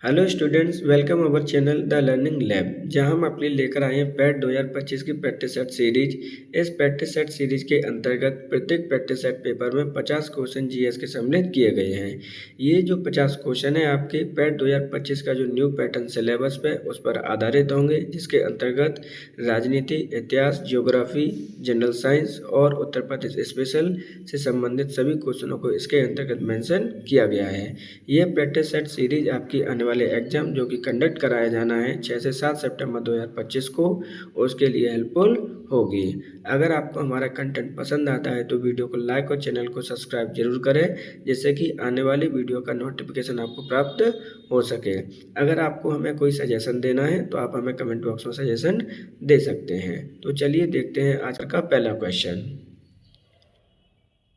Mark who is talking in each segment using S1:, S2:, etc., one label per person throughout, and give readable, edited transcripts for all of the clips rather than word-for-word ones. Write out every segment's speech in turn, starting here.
S1: Hello students, welcome our channel the learning lab, जहां हम अपनी लेकर आए हैं पैट 2025 की प्रैक्टिस सेट सीरीज। इस प्रैक्टिस सेट सीरीज के अंतर्गत प्रत्येक प्रैक्टिस सेट पेपर में 50 क्वेश्चन जीएस के सम्मिलित किए गए हैं। ये जो 50 क्वेश्चन है आपके पैट 2025 का जो न्यू पैटर्न सिलेबस पे उस पर आधारित होंगे, जिसके अंतर्गत राजनीति, इतिहास, ज्योग्राफी, जनरल साइंस और उत्तर प्रदेश स्पेशल से संबंधित सभी क्वेश्चनों को इसके अंतर्गत मेंशन किया गया है। यह प्रैक्टिस सेट सीरीज आपकी आने वाले एग्जाम जो कि कंडक्ट कराया जाना है 6 से 7 सितंबर 2025 को, उसके लिए हेल्पफुल होगी। अगर आपको हमारा कंटेंट पसंद आता है तो वीडियो को लाइक और चैनल को सब्सक्राइब जरूर करें, जिससे कि आने वाली वीडियो का नोटिफिकेशन आपको प्राप्त हो सके। अगर आपको हमें कोई सजेशन देना है तो आप हमें कमेंट बॉक्स में सजेशन दे सकते हैं। तो चलिए देखते हैं आज का पहला क्वेश्चन।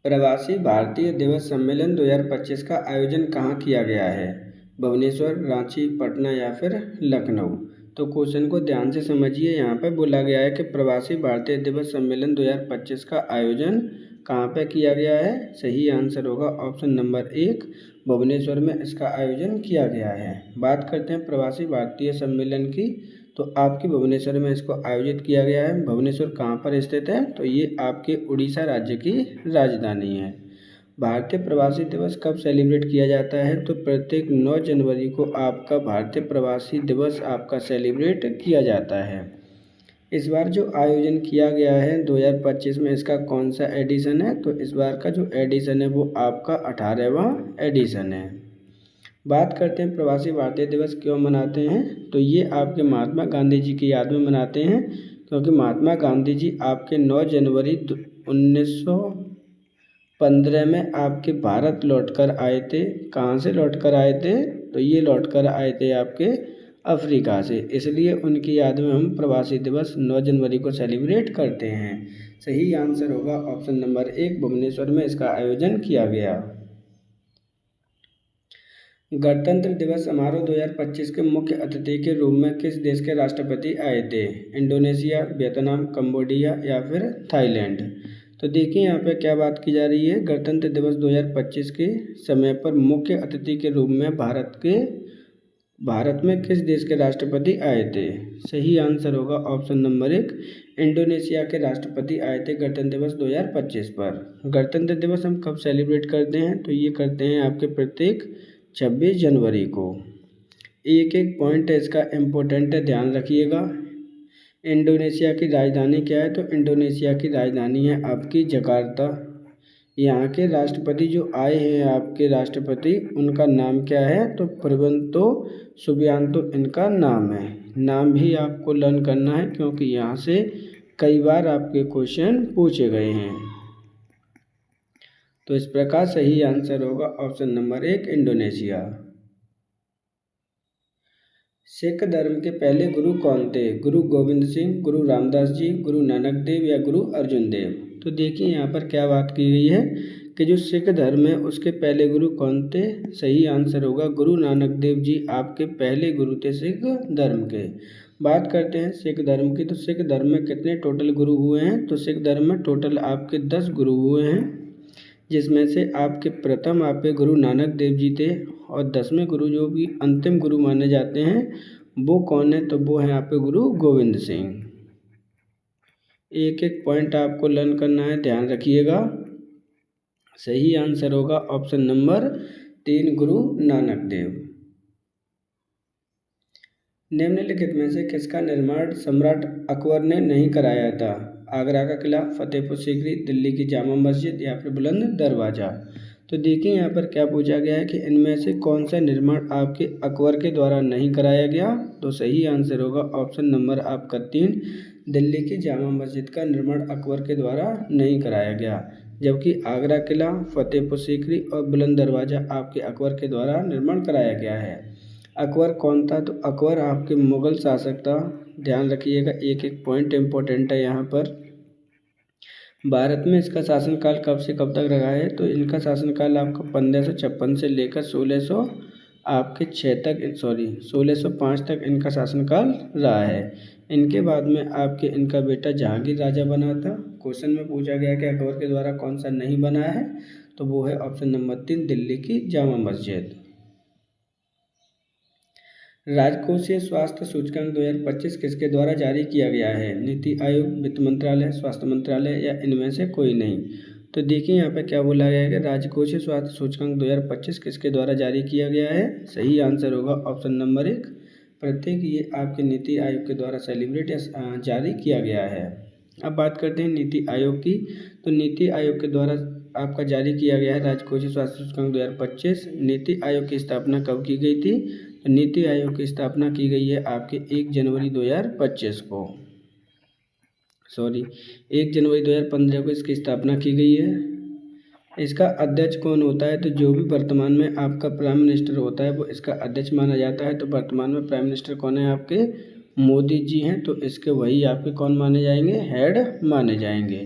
S1: प्रवासी भारतीय दिवस सम्मेलन 2025 का आयोजन कहाँ किया गया है? भुवनेश्वर, रांची, पटना या फिर लखनऊ? तो क्वेश्चन को ध्यान से समझिए। यहाँ पे बोला गया है कि प्रवासी भारतीय दिवस सम्मेलन 2025 का आयोजन कहाँ पे किया गया है? सही आंसर होगा ऑप्शन नंबर 1, भुवनेश्वर में इसका आयोजन किया गया है। बात करते हैं प्रवासी भारतीय सम्मेलन की, तो आपकी भुवनेश्वर में इसको आयोजित किया गया है। भुवनेश्वर कहाँ पर स्थित है? तो ये आपके उड़ीसा राज्य की राजधानी है। भारतीय प्रवासी दिवस कब सेलिब्रेट किया जाता है? तो प्रत्येक 9 जनवरी को आपका भारतीय प्रवासी दिवस आपका सेलिब्रेट किया जाता है। इस बार जो आयोजन किया गया है 2025 में, इसका कौन सा एडिशन है? तो इस बार का जो एडिशन है वो आपका 18वां एडिशन है। बात करते हैं प्रवासी भारतीय दिवस क्यों मनाते हैं? तो ये आपके महात्मा गांधी जी की याद में मनाते हैं, क्योंकि महात्मा गांधी जी आपके 9 जनवरी 1915 में आपके भारत लौटकर आए थे। कहाँ से लौटकर आए थे? तो ये लौटकर आए थे आपके अफ्रीका से, इसलिए उनकी याद में हम प्रवासी दिवस 9 जनवरी को सेलिब्रेट करते हैं। सही आंसर होगा ऑप्शन नंबर 1, भुवनेश्वर में इसका आयोजन किया गया। गणतंत्र दिवस समारोह 2025 के मुख्य अतिथि के रूप में किस देश के राष्ट्रपति आए थे? इंडोनेशिया, वियतनाम, कंबोडिया या फिर थाईलैंड? तो देखिए यहाँ पे क्या बात की जा रही है। गणतंत्र दिवस 2025 के समय पर मुख्य अतिथि के रूप में भारत में किस देश के राष्ट्रपति आए थे? सही आंसर होगा ऑप्शन नंबर 1, इंडोनेशिया के राष्ट्रपति आए थे गणतंत्र दिवस 2025 पर। गणतंत्र दिवस हम कब सेलिब्रेट करते हैं? तो ये करते हैं आपके प्रत्येक 26 जनवरी को। एक एक पॉइंट है इसका इम्पोर्टेंट है, ध्यान रखिएगा। इंडोनेशिया की राजधानी क्या है? तो इंडोनेशिया की राजधानी है आपकी जकार्ता। यहाँ के राष्ट्रपति जो आए हैं आपके राष्ट्रपति, उनका नाम क्या है? तो प्रबंतो सुबियांतो इनका नाम है। नाम भी आपको लर्न करना है, क्योंकि यहाँ से कई बार आपके क्वेश्चन पूछे गए हैं। तो इस प्रकार सही आंसर होगा ऑप्शन नंबर 1, इंडोनेशिया। सिख धर्म के पहले गुरु कौन थे? गुरु गोविंद सिंह, गुरु रामदास जी, गुरु नानक देव या गुरु अर्जुन देव? तो देखिए यहाँ पर क्या बात की गई है कि जो सिख धर्म है उसके पहले गुरु कौन थे? सही आंसर होगा गुरु नानक देव जी आपके पहले गुरु थे सिख धर्म के। बात करते हैं सिख धर्म की, तो सिख धर्म में कितने टोटल गुरु हुए हैं? तो सिख धर्म में टोटल आपके 10 गुरु हुए हैं, जिसमें से आपके प्रथम आपके गुरु नानक देव जी थे, और 10वें गुरु जो भी अंतिम गुरु माने जाते हैं वो कौन है? तो वो है आपके गुरु गोविंद सिंह। एक एक पॉइंट आपको लर्न करना है, ध्यान रखिएगा। सही आंसर होगा ऑप्शन नंबर 3, गुरु नानक देव। निम्नलिखित में से किसका निर्माण सम्राट अकबर ने नहीं कराया था? आगरा का किला, फतेहपुर सीकरी, दिल्ली की जामा मस्जिद या फिर बुलंद दरवाजा? तो देखिए यहाँ पर क्या पूछा गया है कि इनमें से कौन सा निर्माण आपके अकबर के द्वारा नहीं कराया गया? तो सही आंसर होगा ऑप्शन नंबर आपका 3, दिल्ली की जामा मस्जिद का निर्माण अकबर के द्वारा नहीं कराया गया, जबकि आगरा किला, फतेहपुर सीकरी और बुलंद दरवाजा आपके अकबर के द्वारा निर्माण कराया गया है। अकबर कौन था? तो अकबर आपके मुगल शासक था। ध्यान रखिएगा, एक एक पॉइंट इम्पोर्टेंट है यहाँ पर। भारत में इसका शासनकाल कब से कब तक रहा है? तो इनका शासनकाल आपका 1556 से लेकर 1605 तक इनका शासनकाल रहा है। इनके बाद में आपके इनका बेटा जहांगीर राजा बना था। क्वेश्चन में पूछा गया कि अकबर के द्वारा कौन सा नहीं बना है? तो वो है ऑप्शन नंबर 3, दिल्ली की जामा मस्जिद। राजकोषीय स्वास्थ्य सूचकांक 2025 किसके द्वारा जारी किया गया है? नीति आयोग, वित्त मंत्रालय, स्वास्थ्य मंत्रालय या इनमें से कोई नहीं। तो देखिए यहाँ पे क्या बोला गया है कि राजकोषीय स्वास्थ्य सूचकांक 2025 किसके द्वारा जारी किया गया है? सही आंसर होगा ऑप्शन नंबर 1 प्रत्येक। ये आपके नीति आयोग के द्वारा सेलिब्रेट या जारी किया गया है। अब बात करते हैं नीति आयोग की। तो नीति आयोग के द्वारा आपका जारी किया गया है राजकोषीय स्वास्थ्य सूचकांक 2025। नीति आयोग की स्थापना कब की गई थी? तो नीति आयोग की स्थापना की गई है आपके 1 जनवरी 2025 को, 1 जनवरी 2015 को इसकी स्थापना की गई है। इसका अध्यक्ष कौन होता है? तो जो भी वर्तमान में आपका प्राइम मिनिस्टर होता है वो इसका अध्यक्ष माना जाता है। तो वर्तमान में प्राइम मिनिस्टर कौन है आपके? मोदी जी हैं। तो इसके वही आपके कौन माने जाएंगे? हेड माने जाएंगे।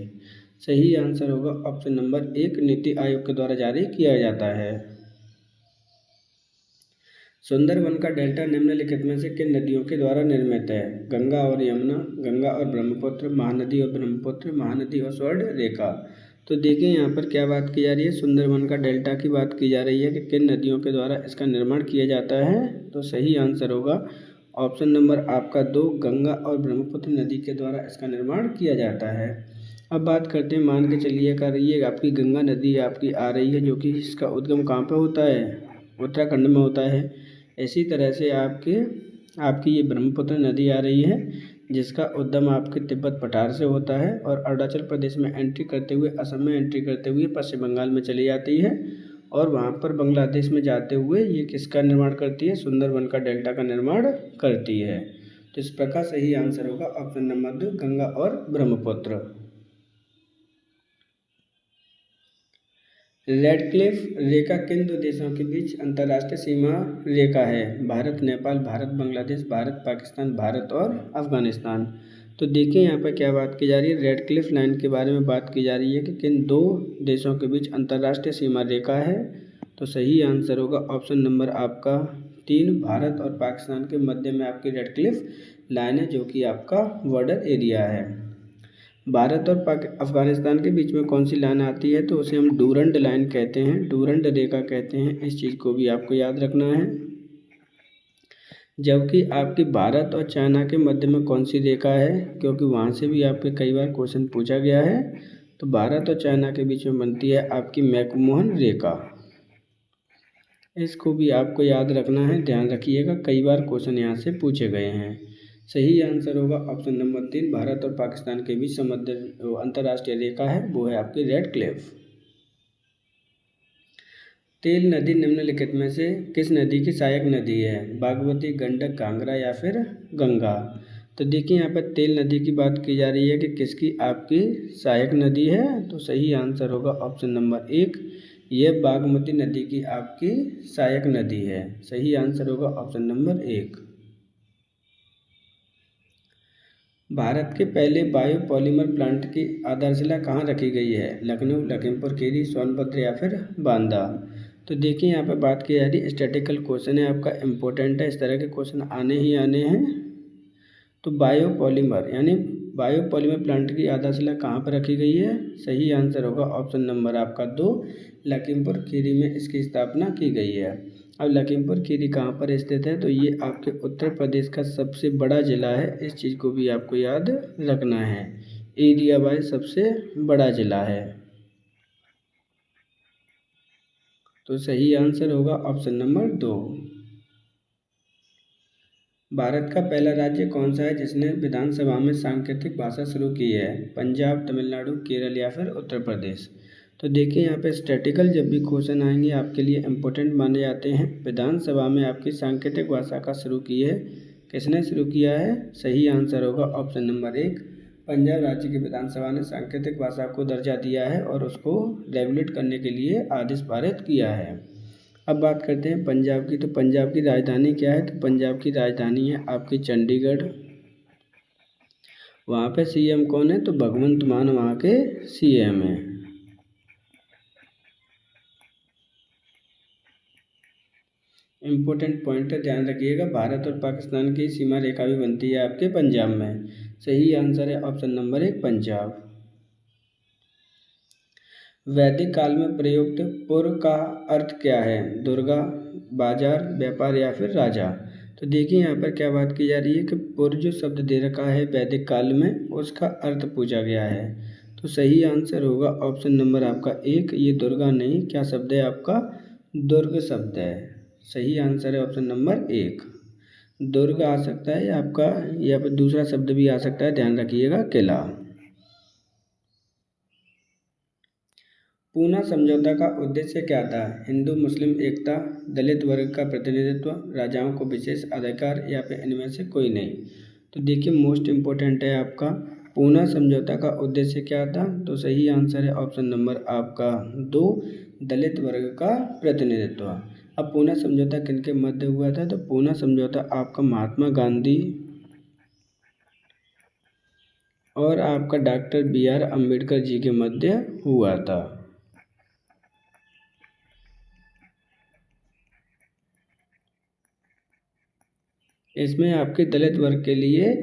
S1: सही आंसर होगा ऑप्शन नंबर 1 नीति आयोग के द्वारा जारी किया जाता है। सुंदरवन का डेल्टा निम्नलिखित में से किन नदियों के द्वारा निर्मित है? गंगा और यमुना, गंगा और ब्रह्मपुत्र, महानदी और ब्रह्मपुत्र, महानदी और स्वर्ण रेखा। तो देखिए यहाँ पर क्या बात की जा रही है? सुंदरवन का डेल्टा की बात की जा रही है कि किन नदियों के द्वारा इसका निर्माण किया जाता है। तो सही आंसर होगा ऑप्शन नंबर आपका 2 गंगा और ब्रह्मपुत्र नदी के द्वारा इसका निर्माण किया जाता है। अब बात करते हैं, मान के चलिए कर रही है आपकी गंगा नदी आपकी आ रही है, जो कि इसका उद्गम कहाँ पर होता है? उत्तराखंड में होता है। इसी तरह से आपकी ये ब्रह्मपुत्र नदी आ रही है, जिसका उद्गम आपके तिब्बत पठार से होता है और अरुणाचल प्रदेश में एंट्री करते हुए, असम में एंट्री करते हुए पश्चिम बंगाल में चली जाती है और वहाँ पर बांग्लादेश में जाते हुए ये किसका निर्माण करती है? सुंदरवन का डेल्टा का निर्माण करती है। तो इस प्रकार सही आंसर होगा ऑप्शन नंबर 2 गंगा और ब्रह्मपुत्र। रेडक्लिफ रेखा किन दो देशों के बीच अंतर्राष्ट्रीय सीमा रेखा है? भारत नेपाल, भारत बांग्लादेश, भारत पाकिस्तान, भारत और अफगानिस्तान। तो देखिए यहाँ पर क्या बात की जा रही है? रेडक्लिफ लाइन के बारे में बात की जा रही है कि किन दो देशों के बीच अंतर्राष्ट्रीय सीमा रेखा है। तो सही आंसर होगा ऑप्शन नंबर आपका 3 भारत और पाकिस्तान के मध्य में आपकी रेडक्लिफ लाइन है, जो कि आपका बॉर्डर एरिया है। भारत और अफगानिस्तान के बीच में कौन सी लाइन आती है? तो उसे हम डूरंड लाइन कहते हैं, डूरंड रेखा कहते हैं। इस चीज़ को भी आपको याद रखना है। जबकि आपकी भारत और चाइना के मध्य में कौन सी रेखा है? क्योंकि वहाँ से भी आपके कई बार क्वेश्चन पूछा गया है। तो भारत और चाइना के बीच में बनती है आपकी मैकमोहन रेखा। इसको भी आपको याद रखना है, ध्यान रखिएगा, कई बार क्वेश्चन यहाँ से पूछे गए हैं। सही आंसर होगा ऑप्शन नंबर 3 भारत और पाकिस्तान के बीच समुद्र अंतर्राष्ट्रीय रेखा है, वो है आपकी रेड क्लिफ। तेल नदी निम्नलिखित में से किस नदी की सहायक नदी है? बागमती, गंडक, घाघरा या फिर गंगा। तो देखिए यहाँ पर तेल नदी की बात की जा रही है कि किसकी आपकी सहायक नदी है। तो सही आंसर होगा ऑप्शन नंबर 1 यह बागमती नदी की आपकी सहायक नदी है। सही आंसर होगा ऑप्शन नंबर 1। भारत के पहले बायोपॉलिमर प्लांट की आधारशिला कहाँ रखी गई है? लखनऊ, लखीमपुर खीरी, सोनभद्र या फिर बांदा। तो देखिए यहाँ पर बात की जा रही है, स्टैटिकल क्वेश्चन है आपका, इम्पोर्टेंट है, इस तरह के क्वेश्चन आने ही आने हैं। तो बायोपॉलिमर यानी बायोपॉलिमर प्लांट की आधारशिला कहाँ पर रखी गई है? सही आंसर होगा ऑप्शन नंबर आपका 2 लखीमपुर खीरी में इसकी स्थापना की गई है। अब लखीमपुर खीरी कहाँ पर स्थित है? तो ये आपके उत्तर प्रदेश का सबसे बड़ा ज़िला है, इस चीज़ को भी आपको याद रखना है। एरिया वाइज सबसे बड़ा ज़िला है। तो सही आंसर होगा ऑप्शन नंबर 2। भारत का पहला राज्य कौन सा है जिसने विधानसभा में सांकेतिक भाषा शुरू की है? पंजाब, तमिलनाडु, केरल या फिर उत्तर प्रदेश। तो देखिए यहाँ पे स्टैटिकल जब भी क्वेश्चन आएंगे आपके लिए इम्पोर्टेंट माने जाते हैं। विधानसभा में आपकी सांकेतिक भाषा का शुरू की है, किसने शुरू किया है? सही आंसर होगा ऑप्शन नंबर 1 पंजाब राज्य की विधानसभा ने सांकेतिक भाषा को दर्जा दिया है और उसको रेगुलेट करने के लिए आदेश पारित किया है। अब बात करते हैं पंजाब की। तो पंजाब की राजधानी क्या है? तो पंजाब की राजधानी है आपकी चंडीगढ़। वहाँ पे सीएम कौन है? तो भगवंत मान वहाँ के सीएम हैं। इम्पोर्टेंट पॉइंट है, ध्यान रखिएगा। भारत और पाकिस्तान की सीमा रेखा भी बनती है आपके पंजाब में। सही आंसर है ऑप्शन नंबर 1 पंजाब। वैदिक काल में प्रयुक्त पुर का अर्थ क्या है? दुर्गा, बाजार, व्यापार या फिर राजा। तो देखिए यहाँ पर क्या बात की जा रही है कि पूर्व जो शब्द दे रखा है वैदिक काल में उसका अर्थ पूछा गया है। तो सही आंसर होगा ऑप्शन नंबर आपका 1, ये दुर्गा नहीं, क्या शब्द है आपका, दुर्ग शब्द है। सही आंसर है ऑप्शन नंबर 1, दुर्ग आ सकता है आपका, या फिर दूसरा शब्द भी आ सकता है, ध्यान रखिएगा, किला। पूना समझौता का उद्देश्य क्या था? हिंदू मुस्लिम एकता, दलित वर्ग का प्रतिनिधित्व, राजाओं को विशेष अधिकार, या फिर इनमें से कोई नहीं। तो देखिए मोस्ट इम्पोर्टेंट है आपका, पूना समझौता का उद्देश्य क्या था? तो सही आंसर है ऑप्शन नंबर आपका 2, दलित वर्ग का प्रतिनिधित्व। अब पूना समझौता किनके मध्य हुआ था? तो पूना समझौता आपका महात्मा गांधी और आपका डॉक्टर BR अम्बेडकर जी के मध्य हुआ था। इसमें आपके दलित वर्ग के लिए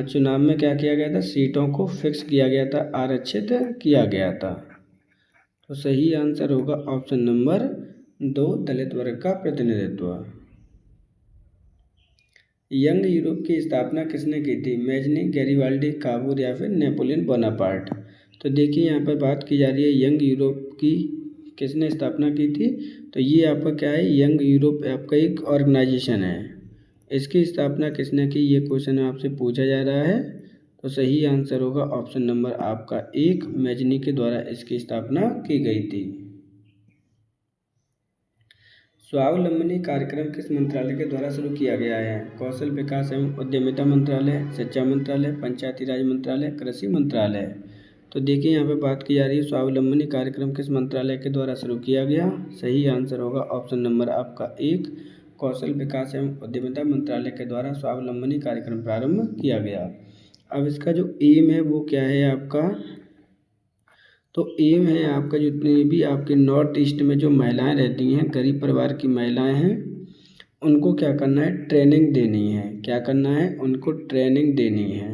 S1: चुनाव में क्या किया गया था? सीटों को फिक्स किया गया था, आरक्षित किया गया था। तो सही आंसर होगा ऑप्शन नंबर 2, दलित वर्ग का प्रतिनिधित्व। यंग यूरोप की स्थापना किसने की थी? मैजनी, गैरिबाल्डी, काबूर, या फिर नेपोलियन बोनापार्ट। तो देखिए यहाँ पर बात की जा रही है यंग यूरोप की किसने स्थापना की थी? तो ये आपका क्या है, यंग यूरोप आपका एक ऑर्गेनाइजेशन है। इसकी स्थापना किसने की, ये क्वेश्चन आपसे पूछा जा रहा है। तो सही आंसर होगा ऑप्शन नंबर आपका 1, मैजनी के द्वारा इसकी स्थापना की गई थी। स्वावलंबनी कार्यक्रम किस मंत्रालय के द्वारा शुरू किया गया है? कौशल विकास एवं उद्यमिता मंत्रालय, शिक्षा मंत्रालय, पंचायती राज मंत्रालय, कृषि मंत्रालय। तो देखिए यहाँ पे बात की जा रही है स्वावलंबनी कार्यक्रम किस मंत्रालय के द्वारा शुरू किया गया? सही आंसर होगा ऑप्शन नंबर आपका 1, कौशल विकास एवं उद्यमिता मंत्रालय के द्वारा स्वावलंबनी कार्यक्रम प्रारंभ किया गया। अब इसका जो एम है वो क्या है आपका? तो एम है आपका, जितनी भी आपके नॉर्थ ईस्ट में जो महिलाएं रहती हैं, गरीब परिवार की महिलाएं हैं, उनको क्या करना है? ट्रेनिंग देनी है। क्या करना है? उनको ट्रेनिंग देनी है।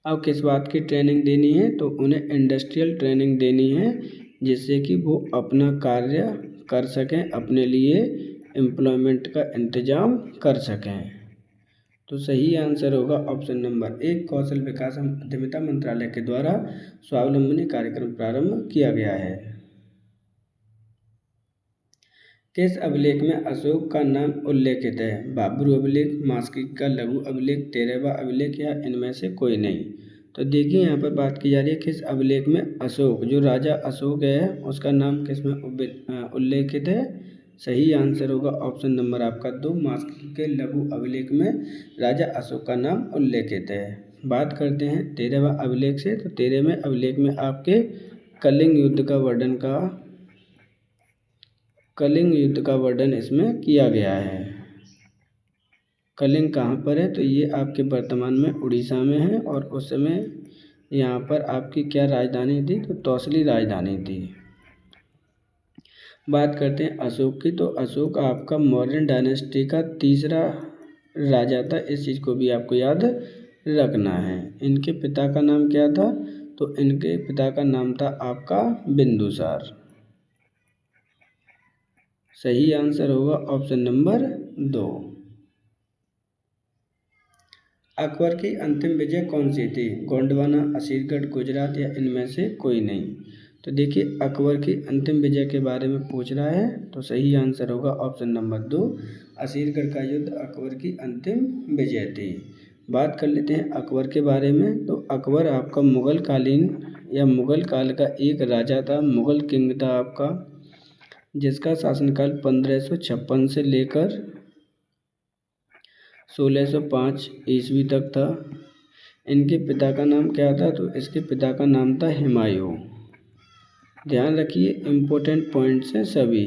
S1: अब किस बात की ट्रेनिंग देनी है? तो उन्हें इंडस्ट्रियल ट्रेनिंग देनी है, जिससे कि वो अपना कार्य कर सकें, अपने लिए एम्प्लॉयमेंट का इंतजाम कर सकें। तो सही आंसर होगा ऑप्शन नंबर 1, कौशल विकास एवं उद्यमिता मंत्रालय के द्वारा स्वावलंबनी कार्यक्रम प्रारंभ किया गया है। किस अभिलेख में अशोक का नाम उल्लेखित है? बाबरू अभिलेख, मास्की का लघु अभिलेख, 13वां अभिलेख, या इनमें से कोई नहीं। तो देखिए यहाँ पर बात की जा रही है किस अभिलेख में अशोक, जो राजा अशोक है उसका नाम किस में उल्लेखित है? सही आंसर होगा ऑप्शन नंबर आपका 2, मास्की के लघु अभिलेख में राजा अशोक का नाम उल्लेखित है। बात करते हैं 13वां अभिलेख से। तो 13वें अभिलेख में आपके कलिंग युद्ध का वर्णन इसमें किया गया है। कलिंग कहाँ पर है? तो ये आपके वर्तमान में उड़ीसा में है, और उस समय यहाँ पर आपकी क्या राजधानी थी? तो तौसली राजधानी थी। बात करते हैं अशोक की। तो अशोक आपका मौर्य डायनेस्टी का तीसरा राजा था, इस चीज़ को भी आपको याद रखना है। इनके पिता का नाम क्या था? तो इनके पिता का नाम था आपका बिंदुसार। सही आंसर होगा ऑप्शन नंबर 2। अकबर की अंतिम विजय कौन सी थी? गोंडवाना, असीरगढ़, गुजरात, या इनमें से कोई नहीं। तो देखिए अकबर की अंतिम विजय के बारे में पूछ रहा है, तो सही आंसर होगा ऑप्शन नंबर 2, असीरगढ़ का युद्ध अकबर की अंतिम विजय थी। बात कर लेते हैं अकबर के बारे में। तो अकबर आपका मुगल कालीन या मुगल काल का एक राजा था, मुगल किंग था आपका, जिसका शासनकाल 1556 से लेकर 1605 ईस्वी तक था। इनके पिता का नाम क्या था? तो इसके पिता का नाम था हुमायूं। ध्यान रखिए इम्पोर्टेंट पॉइंट्स हैं सभी।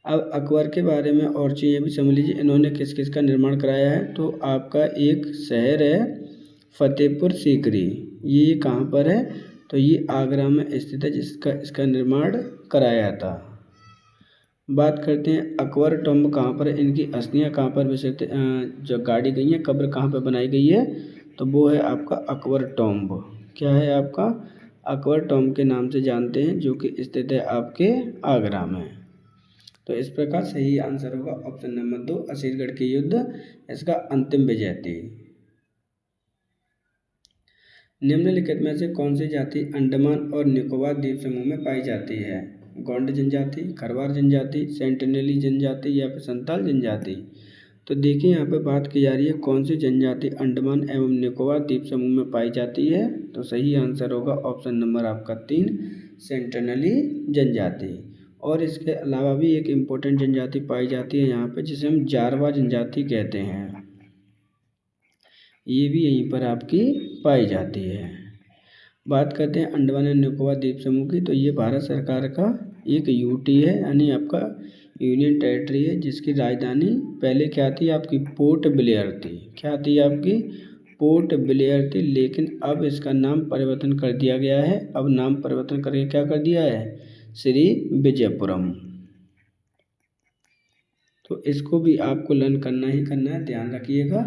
S1: अब अकबर के बारे में और चीज़ें भी समझ लीजिए, इन्होंने किस किस का निर्माण कराया है। तो आपका एक शहर है फतेहपुर सीकरी, ये कहाँ पर है? तो ये आगरा में स्थित है, इसका निर्माण कराया था। बात करते हैं अकबर टॉम्ब कहाँ पर है, इनकी अस्थियाँ कहाँ पर विसर्जित जो गाड़ी गई हैं, कब्र कहाँ पर बनाई गई है? तो वो है आपका अकबर टॉम्ब। क्या है आपका? अकबर टॉम्ब के नाम से जानते हैं, जो कि स्थित है आपके आगरा में। तो इस प्रकार सही आंसर होगा ऑप्शन नंबर 2, असीरगढ़ की युद्ध इसका अंतिम विजय थी। निम्नलिखित में से कौन सी जाति अंडमान और निकोबार द्वीप समूह में पाई जाती है? गोंड जनजाति, खरवार जनजाति, सेंटिनेली जनजाति या फिर संताल जनजाति। तो देखिए यहाँ पे बात की जा रही है कौन सी जनजाति अंडमान एवं निकोबार द्वीप समूह में पाई जाती है। तो सही आंसर होगा ऑप्शन नंबर आपका 3, सेंटिनेली जनजाति। और इसके अलावा भी एक इम्पोर्टेंट जनजाति पाई जाती है यहाँ पे, जिसे हम जारवा जनजाति कहते हैं। ये भी यहीं पर आपकी पाई जाती है। बात करते हैं अंडमान एंड निकोबार द्वीप समूह की। तो ये भारत सरकार का एक यूटी है, यानी आपका यूनियन टेरिटरी है, जिसकी राजधानी पहले क्या थी आपकी? पोर्ट ब्लेयर थी। क्या थी आपकी? पोर्ट ब्लेयर थी। लेकिन अब इसका नाम परिवर्तन कर दिया गया है। अब नाम परिवर्तन करके क्या कर दिया है? श्री विजयपुरम। तो इसको भी आपको लर्न करना ही करना है, ध्यान रखिएगा।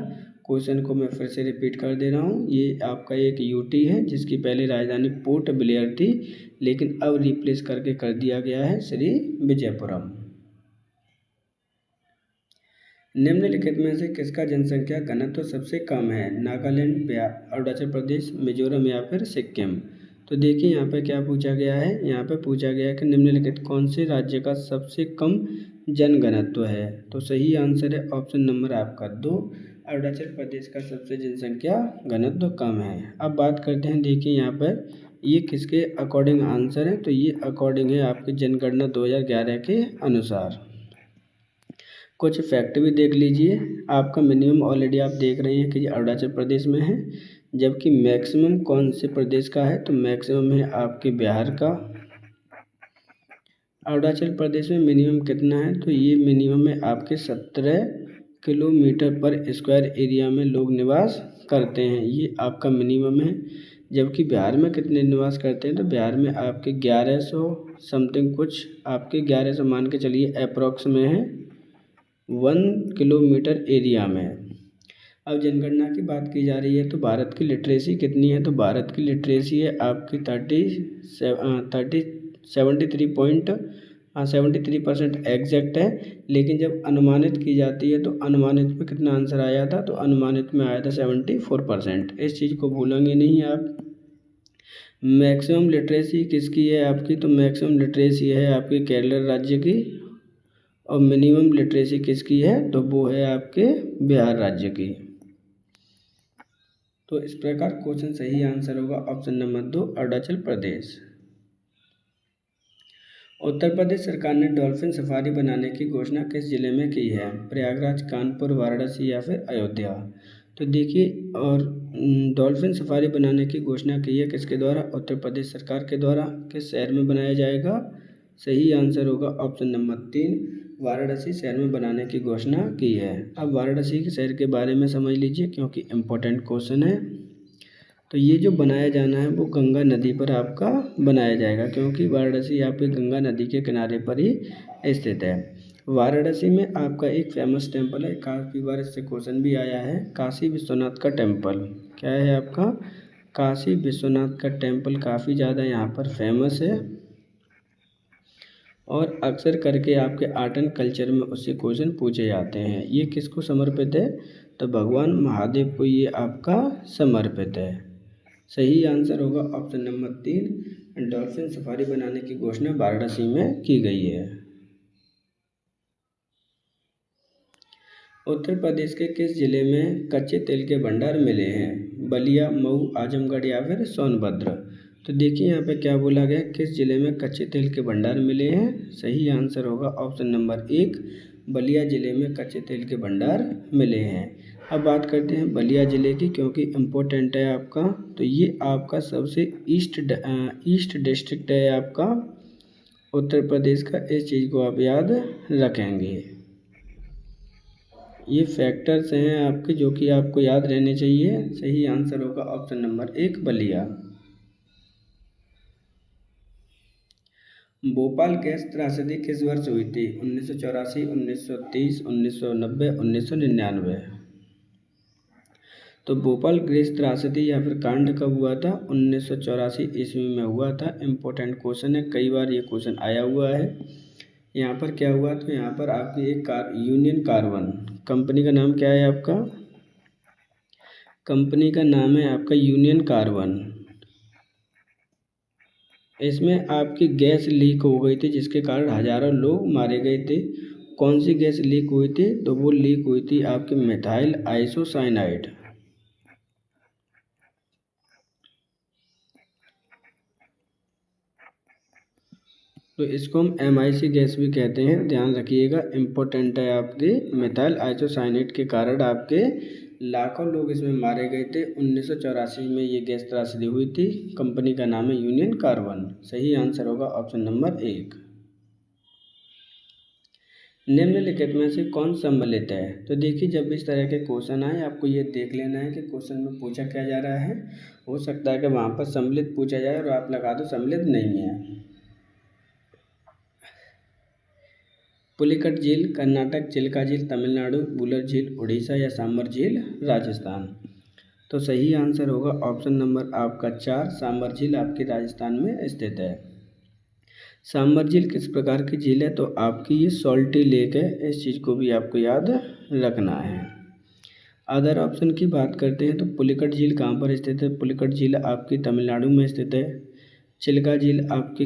S1: क्वेश्चन को मैं फिर से रिपीट कर दे रहा हूँ। ये आपका एक यूटी है जिसकी पहले राजधानी पोर्ट ब्लेयर थी, लेकिन अब रिप्लेस करके कर दिया गया है श्री विजयपुरम। निम्नलिखित में से किसका जनसंख्या घनत्व सबसे कम है? नागालैंड, अरुणाचल प्रदेश, मिजोरम या फिर सिक्किम। तो देखिए यहाँ पे क्या पूछा गया है। यहाँ पे पूछा गया है कि निम्नलिखित कौन से राज्य का सबसे कम जनघनत्व है। तो सही आंसर है ऑप्शन नंबर आपका 2, अरुणाचल प्रदेश का सबसे जनसंख्या घनत्व कम है। अब बात करते हैं, देखिए यहाँ पर ये किसके अकॉर्डिंग आंसर है। तो ये अकॉर्डिंग है आपकी जनगणना 2011 के अनुसार। कुछ फैक्ट भी देख लीजिए। आपका मिनिमम ऑलरेडी आप देख रहे हैं कि ये अरुणाचल प्रदेश में है, जबकि मैक्सिमम कौन से प्रदेश का है? तो मैक्सिमम है आपके बिहार का। अरुणाचल प्रदेश में मिनिमम कितना है? तो ये मिनिमम है आपके 17 किलोमीटर पर स्क्वायर एरिया में लोग निवास करते हैं, ये आपका मिनिमम है। जबकि बिहार में कितने निवास करते हैं? तो बिहार में आपके 1100 समथिंग, कुछ आपके 1100 मान के चलिए अप्रॉक्स में है 1 किलोमीटर एरिया में। अब जनगणना की बात की जा रही है तो भारत की लिटरेसी कितनी है? तो भारत की लिटरेसी है आपकी 73% एग्जैक्ट है। लेकिन जब अनुमानित की जाती है तो अनुमानित में कितना आंसर आया था? तो अनुमानित में आया था 74%। इस चीज़ को भूलेंगे नहीं आप। मैक्सिमम लिटरेसी किसकी है आपकी? तो मैक्सिमम लिटरेसी है आपकी केरल राज्य की। और मिनिमम लिटरेसी किसकी है? तो वो है आपके बिहार राज्य की। तो इस प्रकार क्वेश्चन सही आंसर होगा ऑप्शन नंबर 2, अरुणाचल प्रदेश। उत्तर प्रदेश सरकार ने डॉल्फिन सफारी बनाने की घोषणा किस जिले में की है? प्रयागराज, कानपुर, वाराणसी या फिर अयोध्या। तो देखिए, और डॉल्फिन सफारी बनाने की घोषणा की है किसके द्वारा? उत्तर प्रदेश सरकार के द्वारा। किस शहर में बनाया जाएगा? सही आंसर होगा ऑप्शन नंबर 3, वाराणसी शहर में बनाने की घोषणा की है। अब वाराणसी के शहर के बारे में समझ लीजिए, क्योंकि इम्पोर्टेंट क्वेश्चन है। तो ये जो बनाया जाना है वो गंगा नदी पर आपका बनाया जाएगा, क्योंकि वाराणसी आपके गंगा नदी के किनारे पर ही स्थित है। वाराणसी में आपका एक फेमस टेम्पल है, काफ़ी बार इससे क्वेश्चन भी आया है, काशी विश्वनाथ का टेम्पल। क्या है आपका? काशी विश्वनाथ का टेम्पल काफ़ी ज़्यादा यहाँ पर फेमस है, और अक्सर करके आपके आर्ट एंड कल्चर में उससे क्वेश्चन पूछे जाते हैं। ये किसको समर्पित है? तो भगवान महादेव को ये आपका समर्पित है। सही आंसर होगा ऑप्शन नंबर 3, डॉल्फिन सफारी बनाने की घोषणा वाराणसी में की गई है। उत्तर प्रदेश के किस जिले में कच्चे तेल के भंडार मिले हैं? बलिया, मऊ, आजमगढ़ या फिर सोनभद्र। तो देखिए यहाँ पे क्या बोला गया, किस जिले में कच्चे तेल के भंडार मिले हैं। सही आंसर होगा ऑप्शन नंबर 1, बलिया जिले में कच्चे तेल के भंडार मिले हैं। अब बात करते हैं बलिया ज़िले की, क्योंकि इम्पोर्टेंट है आपका। तो ये आपका सबसे ईस्ट डिस्ट्रिक्ट है आपका उत्तर प्रदेश का। इस चीज़ को आप याद रखेंगे। ये फैक्टर्स हैं आपके जो कि आपको याद रहने चाहिए। सही आंसर होगा option number 1, Ballia. Bhopal gas त्रासदी किस वर्ष हुई थी? 1984, 1930, 1990, 1999। तो भोपाल गैस त्रासदी या फिर कांड कब हुआ था? 1984 ईस्वी में हुआ था। इम्पोर्टेंट क्वेश्चन है, कई बार ये क्वेश्चन आया हुआ है। यहाँ पर क्या हुआ, तो यहाँ पर आपकी एक यूनियन कार्बाइन कंपनी का नाम क्या है आपका, कंपनी का नाम है आपका यूनियन कार्बाइन। इसमें आपकी गैस लीक हो गई थी जिसके कारण हजारों लोग मारे गए थे। कौन सी गैस लीक हुई थी, तो वो लीक हुई थी आपकी मिथाइल आइसोसाइनाइड। तो इसको हम MIC गैस भी कहते हैं, ध्यान रखिएगा, इम्पोर्टेंट है। आपकी मिथाइल आइसोसाइनेट के कारण आपके लाखों लोग इसमें मारे गए थे। 1984 में ये गैस त्रासदी हुई थी। कंपनी का नाम है यूनियन कार्बाइन। सही आंसर होगा ऑप्शन नंबर 1। निम्नलिखित में से कौन सम्मिलित है, तो देखिए जब इस तरह के क्वेश्चन आए आपको ये देख लेना है कि क्वेश्चन में पूछा क्या जा रहा है। हो सकता है कि वहाँ पर सम्मिलित पूछा जाए और आप लगा दो सम्मिलित नहीं है। पुलिकट झील कर्नाटक, चिल्का झील तमिलनाडु, वुलर झील उड़ीसा या सांबर झील राजस्थान। तो सही आंसर होगा ऑप्शन नंबर आपका 4, सांबर झील आपके राजस्थान में स्थित है। सांबर झील किस प्रकार की झील है, तो आपकी ये सॉल्टी लेक है, इस चीज़ को भी आपको याद रखना है। अदर ऑप्शन की बात करते हैं तो पुलिकट झील कहाँ पर स्थित है, पुलिकट झील आपकी तमिलनाडु में स्थित है। चिल्का झील आपकी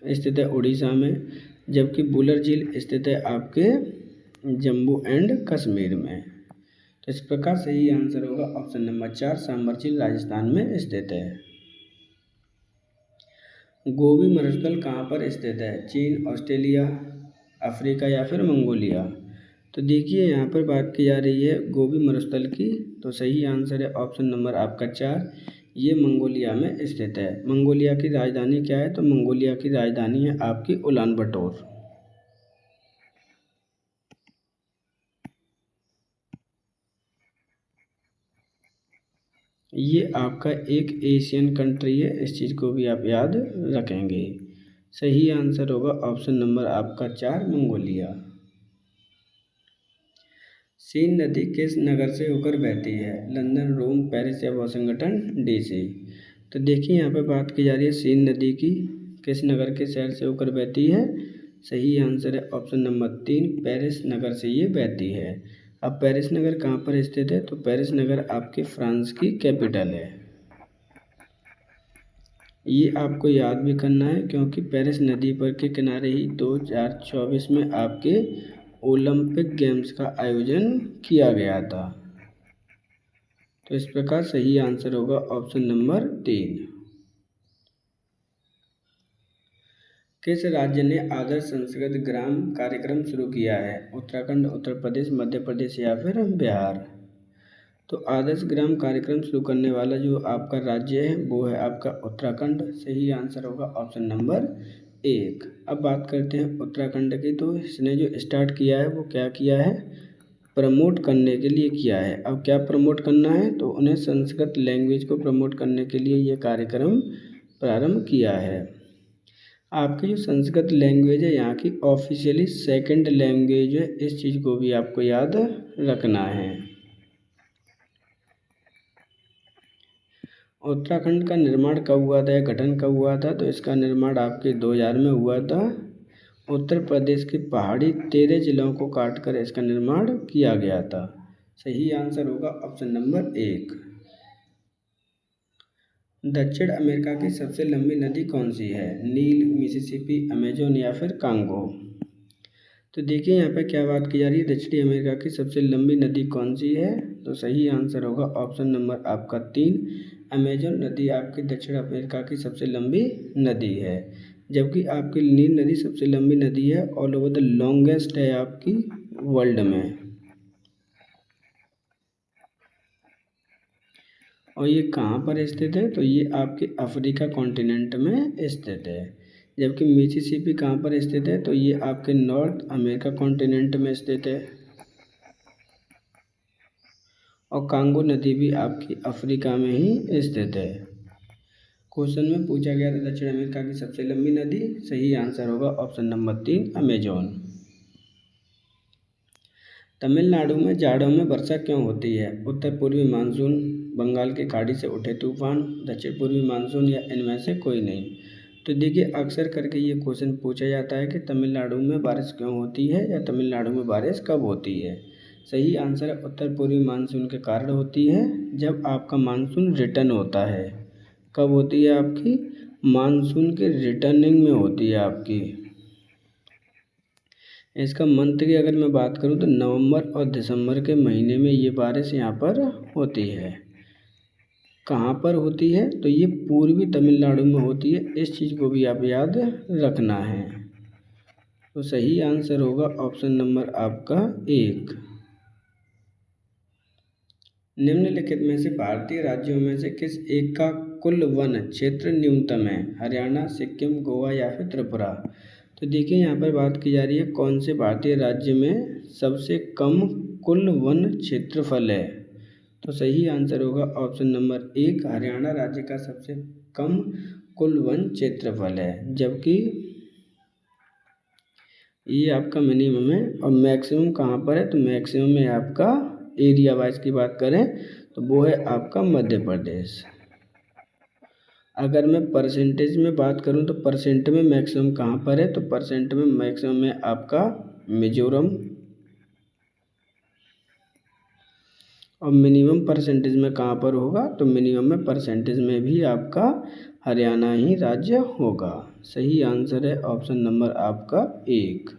S1: स्थित है उड़ीसा में, जबकि वुलर झील स्थित है आपके जम्मू एंड कश्मीर में। तो इस प्रकार सही आंसर होगा ऑप्शन नंबर 4, सांबर झील राजस्थान में स्थित है। गोबी मरुस्थल कहाँ पर स्थित है, चीन, ऑस्ट्रेलिया, अफ्रीका या फिर मंगोलिया। तो देखिए यहाँ पर बात की जा रही है गोबी मरुस्थल की, तो सही आंसर है ऑप्शन नंबर आपका 4, ये मंगोलिया में स्थित है। मंगोलिया की राजधानी क्या है, तो मंगोलिया की राजधानी है आपकी उलान बटोर। ये आपका एक एशियन कंट्री है, इस चीज़ को भी आप याद रखेंगे। सही आंसर होगा ऑप्शन नंबर आपका 4, मंगोलिया। सीन नदी किस नगर से होकर बहती है, लंदन, रोम, पेरिस या वाशिंगटन DC। तो देखिए यहाँ पे बात की जा रही है सीन नदी की, किस नगर के शहर से होकर बहती है। सही आंसर है ऑप्शन नंबर 3, पेरिस नगर से ये बहती है। अब पेरिस नगर कहाँ पर स्थित है, तो पेरिस नगर आपके फ्रांस की कैपिटल है। ये आपको याद भी करना है क्योंकि पेरिस नदी पर के किनारे ही 2024 में आपके ओलंपिक गेम्स का आयोजन किया गया था। तो इस प्रकार सही आंसर होगा ऑप्शन नंबर 3। किस राज्य ने आदर्श संस्कृत ग्राम कार्यक्रम शुरू किया है, उत्तराखंड, उत्तर प्रदेश, मध्य प्रदेश या फिर बिहार। तो आदर्श ग्राम कार्यक्रम शुरू करने वाला जो आपका राज्य है वो है आपका उत्तराखंड। सही आंसर होगा ऑप्शन नंबर 1। अब बात करते हैं उत्तराखंड की, तो इसने जो स्टार्ट किया है वो क्या किया है, प्रमोट करने के लिए किया है। अब क्या प्रमोट करना है, तो उन्हें संस्कृत लैंग्वेज को प्रमोट करने के लिए ये कार्यक्रम प्रारंभ किया है। आपकी जो संस्कृत लैंग्वेज है यहाँ की ऑफिशियली सेकंड लैंग्वेज है, इस चीज़ को भी आपको याद रखना है। उत्तराखंड का निर्माण कब हुआ था या गठन कब हुआ था, तो इसका निर्माण आपके 2000 में हुआ था। उत्तर प्रदेश के पहाड़ी 13 जिलों को काटकर इसका निर्माण किया गया था। सही आंसर होगा ऑप्शन नंबर 1। दक्षिण अमेरिका की सबसे लंबी नदी कौन सी है, नील, मिसिसिपी, अमेजोन या फिर कांगो। तो देखिए यहाँ पे क्या बात की जा रही है, दक्षिणी अमेरिका की सबसे लंबी नदी कौन सी है, तो सही आंसर होगा ऑप्शन नंबर आपका 3, अमेजोन नदी आपकी दक्षिण अमेरिका की सबसे लंबी नदी है। जबकि आपकी नील नदी सबसे लंबी नदी है, ऑल ओवर द लॉन्गेस्ट है आपकी वर्ल्ड में। और ये कहाँ पर स्थित है, तो ये आपके अफ्रीका कॉन्टिनेंट में स्थित है। जबकि मिसिसिपी कहाँ पर स्थित है, तो ये आपके नॉर्थ अमेरिका कॉन्टिनेंट में स्थित है। और कांगो नदी भी आपकी अफ्रीका में ही स्थित है। क्वेश्चन में पूछा गया था दक्षिण अमेरिका की सबसे लंबी नदी, सही आंसर होगा ऑप्शन नंबर 3, अमेजोन। तमिलनाडु में जाड़ों में वर्षा क्यों होती है, उत्तर पूर्वी मानसून, बंगाल की खाड़ी से उठे तूफान, दक्षिण पूर्वी मानसून या इनमें से कोई नहीं। तो देखिए अक्सर करके ये क्वेश्चन पूछा जाता है कि तमिलनाडु में बारिश क्यों होती है या तमिलनाडु में बारिश कब होती है। सही आंसर है उत्तर पूर्वी मानसून के कारण होती है, जब आपका मानसून रिटर्न होता है। कब होती है आपकी? मानसून के रिटर्निंग में होती है आपकी। इसका मंथ की अगर मैं बात करूं तो नवंबर और दिसंबर के महीने में ये बारिश यहाँ पर होती है। कहाँ पर होती है? तो ये पूर्वी तमिलनाडु में होती है। इस चीज़ को भी आप याद रखना है। तो सही आंसर होगा ऑप्शन नंबर आपका 1। निम्नलिखित में से भारतीय राज्यों में से किस एक का कुल वन क्षेत्र न्यूनतम है? हरियाणा, सिक्किम, गोवा या फिर त्रिपुरा। तो देखिए यहाँ पर बात की जा रही है कौन से भारतीय राज्य में सबसे कम कुल वन क्षेत्रफल है। तो सही आंसर होगा ऑप्शन नंबर 1, हरियाणा राज्य का सबसे कम कुल वन क्षेत्रफल है, जबकि ये आपका मिनिमम है। और मैक्सिमम कहाँ पर है? तो मैक्सिमम में आपका एरिया वाइज की बात करें तो वो है आपका मध्य प्रदेश। अगर मैं परसेंटेज में बात करूं तो परसेंट में मैक्सिमम कहाँ पर है? तो परसेंट में मैक्सिमम है आपका मिजोरम। और मिनिमम परसेंटेज में कहाँ पर होगा? तो मिनिमम में परसेंटेज में भी आपका हरियाणा ही राज्य होगा। सही आंसर है ऑप्शन नंबर आपका 1।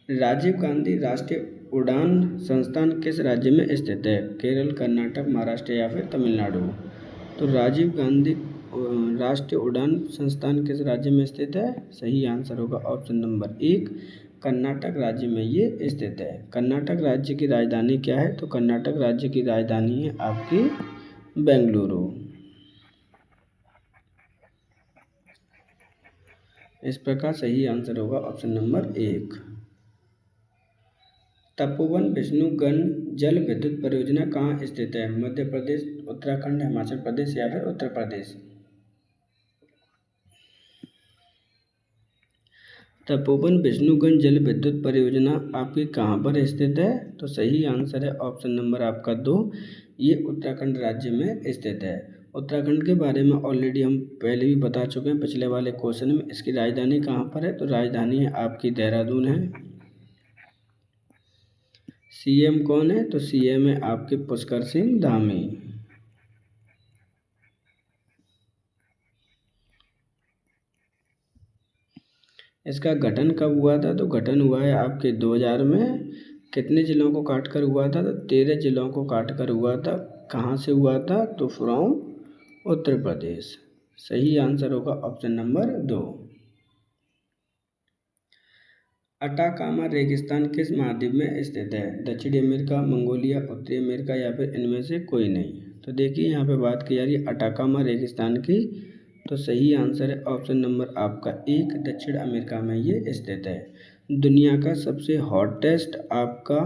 S1: राजीव गांधी राष्ट्रीय उड़ान संस्थान किस राज्य में स्थित है? केरल, कर्नाटक, महाराष्ट्र या फिर तमिलनाडु। तो राजीव गांधी राष्ट्रीय उड़ान संस्थान किस राज्य में स्थित है? सही आंसर होगा ऑप्शन नंबर 1, कर्नाटक राज्य में ये स्थित है। कर्नाटक राज्य की राजधानी क्या है? तो कर्नाटक राज्य की राजधानी है आपकी बेंगलुरु। इस प्रकार सही आंसर होगा ऑप्शन नंबर 1। तपोवन विष्णुगढ़ जल विद्युत परियोजना कहाँ स्थित है? मध्य प्रदेश, उत्तराखंड, हिमाचल प्रदेश या फिर उत्तर प्रदेश। तपोवन विष्णुगढ़ जल विद्युत परियोजना आपकी कहाँ पर स्थित है? तो सही आंसर है ऑप्शन नंबर आपका 2, ये उत्तराखंड राज्य में स्थित है। उत्तराखंड के बारे में ऑलरेडी हम पहले भी बता चुके हैं पिछले वाले क्वेश्चन में। इसकी राजधानी कहाँ पर है? तो राजधानी है आपकी देहरादून है। सीएम कौन है? तो सीएम है आपके पुष्कर सिंह धामी। इसका गठन कब हुआ था? तो गठन हुआ है आपके 2000 में। कितने जिलों को काटकर हुआ था? तो 13 जिलों को काटकर हुआ था। कहाँ से हुआ था? तो फ्रॉम उत्तर प्रदेश। सही आंसर होगा ऑप्शन नंबर 2। अटाकामा रेगिस्तान किस महाद्वीप में स्थित है? दक्षिणी अमेरिका, मंगोलिया, उत्तरी अमेरिका या फिर इनमें से कोई नहीं। तो देखिए यहाँ पे बात की जा रही है अटाकामा रेगिस्तान की। तो सही आंसर है ऑप्शन नंबर आपका 1, दक्षिण अमेरिका में ये स्थित है। दुनिया का सबसे हॉटेस्ट आपका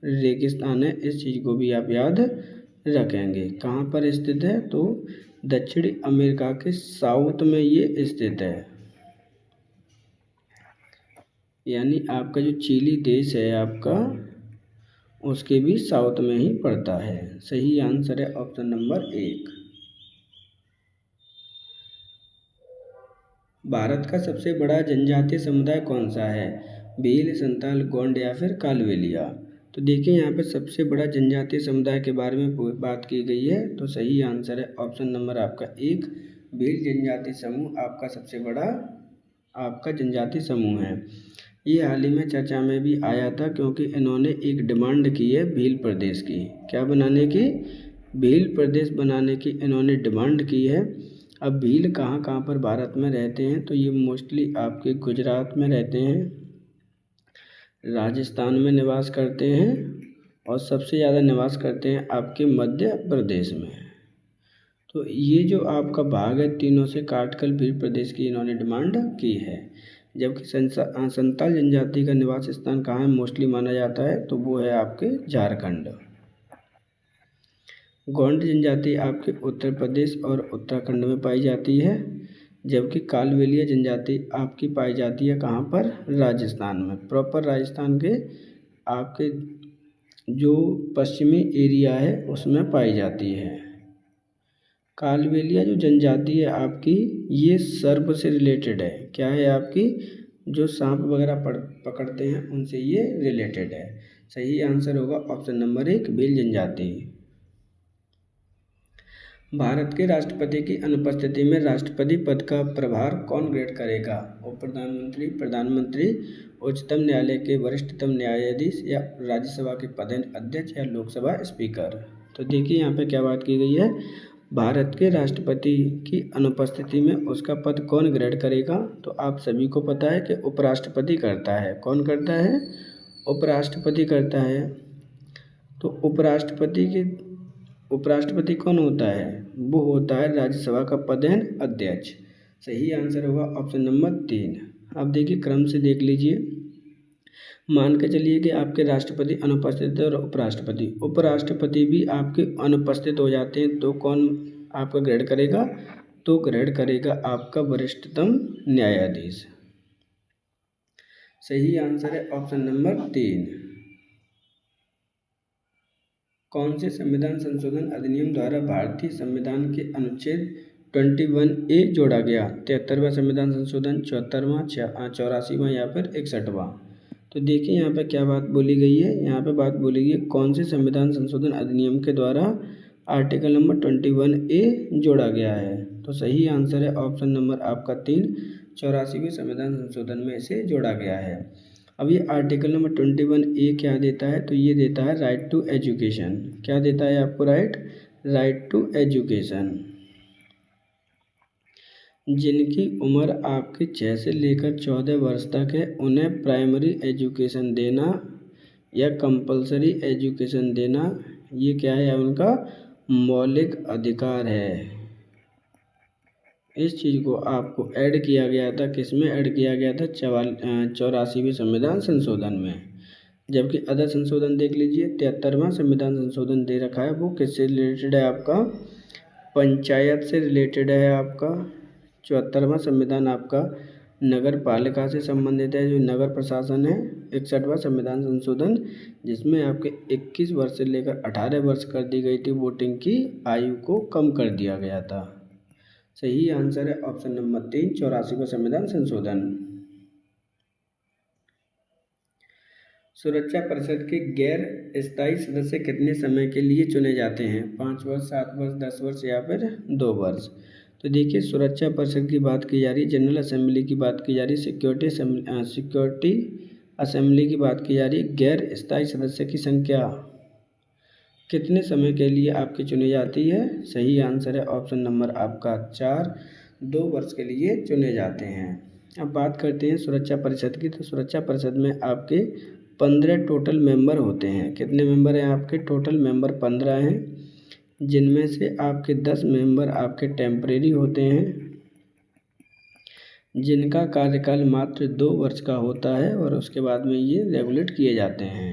S1: रेगिस्तान है, इस चीज़ को भी आप याद रखेंगे। कहाँ पर स्थित है? तो दक्षिणी अमेरिका के साउथ में ये स्थित है, यानी आपका जो चिली देश है आपका, उसके भी साउथ में ही पड़ता है। सही आंसर है ऑप्शन नंबर 1। भारत का सबसे बड़ा जनजातीय समुदाय कौन सा है? भील, संताल, गोंड या फिर कालवेलिया। तो देखिए यहाँ पे सबसे बड़ा जनजातीय समुदाय के बारे में बात की गई है। तो सही आंसर है ऑप्शन नंबर आपका 1, भील जनजातीय समूह आपका सबसे बड़ा आपका जनजातीय समूह है। ये हाल ही में चर्चा में भी आया था क्योंकि इन्होंने एक डिमांड की है भील प्रदेश की। क्या बनाने की? भील प्रदेश बनाने की इन्होंने डिमांड की है। अब भील कहाँ कहाँ पर भारत में रहते हैं? तो ये मोस्टली आपके गुजरात में रहते हैं, राजस्थान में निवास करते हैं और सबसे ज़्यादा निवास करते हैं आपके मध्य प्रदेश में। तो ये जो आपका भाग है तीनों से काटकर भील प्रदेश की इन्होंने डिमांड की है। जबकि संताल जनजाति का निवास स्थान कहाँ है मोस्टली माना जाता है? तो वो है आपके झारखंड। गोंड जनजाति आपके उत्तर प्रदेश और उत्तराखंड में पाई जाती है, जबकि कालवेलिया जनजाति आपकी पाई जाती है कहाँ पर? राजस्थान में। प्रॉपर राजस्थान के आपके जो पश्चिमी एरिया है उसमें पाई जाती है। कालबेलिया जो जनजाति है आपकी, ये सर्प से रिलेटेड है। क्या है आपकी? जो सांप वगैरह पकड़ते हैं उनसे ये रिलेटेड है। सही आंसर होगा ऑप्शन नंबर 1 भील जनजाति। भारत के राष्ट्रपति की अनुपस्थिति में राष्ट्रपति पद का प्रभार कौन ग्रहण करेगा? उप प्रधानमंत्री, प्रधानमंत्री, उच्चतम न्यायालय के वरिष्ठतम न्यायाधीश या राज्यसभा के पदेन अध्यक्ष या लोकसभा स्पीकर। तो देखिए यहाँ पे क्या बात की गई है, भारत के राष्ट्रपति की अनुपस्थिति में उसका पद कौन ग्रहण करेगा? तो आप सभी को पता है कि उपराष्ट्रपति करता है। कौन करता है? उपराष्ट्रपति करता है। तो उपराष्ट्रपति कौन होता है? वो होता है राज्यसभा का पदेन अध्यक्ष। सही आंसर होगा ऑप्शन नंबर 3। अब देखिए क्रम से देख लीजिए। मान के चलिए कि आपके राष्ट्रपति अनुपस्थित है और उपराष्ट्रपति भी आपके अनुपस्थित हो जाते हैं, तो कौन आपका ग्रहण करेगा? तो ग्रहण करेगा आपका वरिष्ठतम न्यायाधीश। सही आंसर है ऑप्शन नंबर 3। कौन से संविधान संशोधन अधिनियम द्वारा भारतीय संविधान के अनुच्छेद 21A जोड़ा गया? 73वां संविधान संशोधन, 74वां, 84वां या फिर 61वां। तो देखिए यहाँ पे क्या बात बोली गई है। यहाँ पे बात बोली गई है कौन से संविधान संशोधन अधिनियम के द्वारा आर्टिकल नंबर 21A जोड़ा गया है। तो सही आंसर है ऑप्शन नंबर आपका 3, 84वें संविधान संशोधन में इसे जोड़ा गया है। अब ये आर्टिकल नंबर 21A क्या देता है? तो ये देता है राइट टू एजुकेशन। क्या देता है आपको? Right to education. जिनकी उम्र आपकी 6 से लेकर 14 वर्ष तक है उन्हें प्राइमरी एजुकेशन देना या कंपलसरी एजुकेशन देना, ये क्या है? उनका मौलिक अधिकार है। इस चीज़ को आपको ऐड किया गया था, किस में ऐड किया गया था? 84वें संविधान संशोधन में। जबकि अदर संशोधन देख लीजिए, 73वां संविधान संशोधन दे रखा है, वो किससे रिलेटेड है आपका? पंचायत से रिलेटेड है आपका। 74वां संविधान आपका नगर पालिका से संबंधित है, जो नगर प्रशासन है। 61वां संविधान संशोधन जिसमें आपके 21 वर्ष से लेकर 18 वर्ष कर दी गई थी, वोटिंग की आयु को कम कर दिया गया था। सही आंसर है ऑप्शन नंबर 3, 84वां संविधान संशोधन। सुरक्षा परिषद के गैर स्थायी सदस्य कितने समय के लिए चुने जाते हैं? 5 वर्ष, 7 वर्ष, 10 वर्ष या फिर 2 वर्ष। तो देखिए सुरक्षा परिषद की बात की जा रही है, जनरल असेंबली की बात की जा रही है, सिक्योरिटी असेंबली की बात की जा रही है। गैर स्थायी सदस्य की संख्या कितने समय के लिए आपकी चुनी जाती है? सही आंसर है ऑप्शन नंबर आपका 4, 2 वर्ष के लिए चुने जाते हैं। अब बात करते हैं सुरक्षा परिषद की। तो सुरक्षा परिषद में आपके 15 टोटल मेंबर होते हैं। कितने मेंबर हैं आपके? टोटल मेंबर 15 हैं, जिनमें से आपके 10 मेंबर आपके टेम्परेरी होते हैं, जिनका कार्यकाल मात्र 2 वर्ष का होता है और उसके बाद में ये रेगुलेट किए जाते हैं।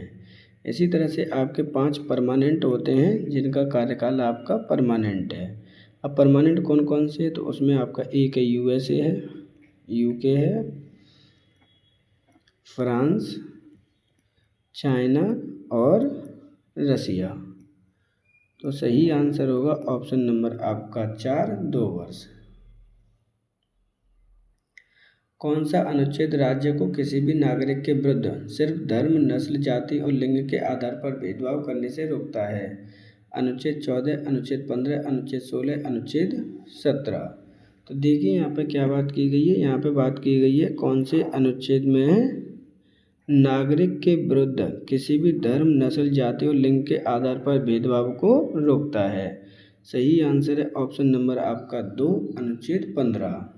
S1: इसी तरह से आपके 5 परमानेंट होते हैं, जिनका कार्यकाल आपका परमानेंट है। अब परमानेंट कौन कौन से है? तो उसमें आपका एक है USA है, UK है, फ्रांस, चाइना और रसिया। तो सही आंसर होगा ऑप्शन नंबर आपका 4, 2 वर्ष। कौन सा अनुच्छेद राज्य को किसी भी नागरिक के विरुद्ध सिर्फ धर्म, नस्ल, जाति और लिंग के आधार पर भेदभाव करने से रोकता है? अनुच्छेद 14, अनुच्छेद 15, अनुच्छेद 16, अनुच्छेद 17। तो देखिए यहाँ पे क्या बात की गई है। यहाँ पे बात की गई है कौन से अनुच्छेद में नागरिक के विरुद्ध किसी भी धर्म, नस्ल, जाति और लिंग के आधार पर भेदभाव को रोकता है। सही आंसर है ऑप्शन नंबर आपका 2, अनुच्छेद 15।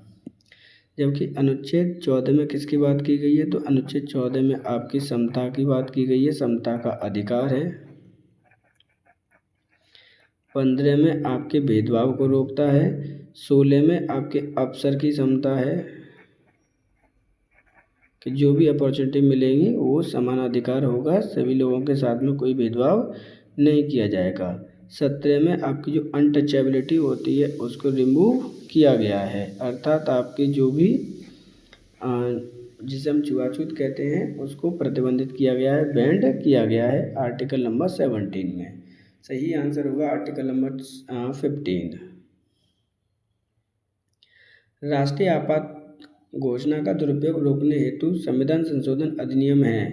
S1: जबकि अनुच्छेद 14 में किसकी बात की गई है? तो अनुच्छेद 14 में आपकी समता की बात की गई है, समता का अधिकार है। 15 में आपके भेदभाव को रोकता है। 16 में आपके अवसर की समता है कि जो भी अपॉर्चुनिटी मिलेगी वो समान अधिकार होगा, सभी लोगों के साथ में कोई भेदभाव नहीं किया जाएगा। 17 में आपकी जो अनटचेबिलिटी होती है उसको रिमूव किया गया है, अर्थात आपकी जो भी जिसे हम छुआछूत कहते हैं उसको प्रतिबंधित किया गया है, बैंड किया गया है आर्टिकल नंबर 17 में। सही आंसर होगा आर्टिकल नंबर 15। राष्ट्रीय आपात घोषणा का दुरुपयोग रोकने हेतु संविधान संशोधन अधिनियम है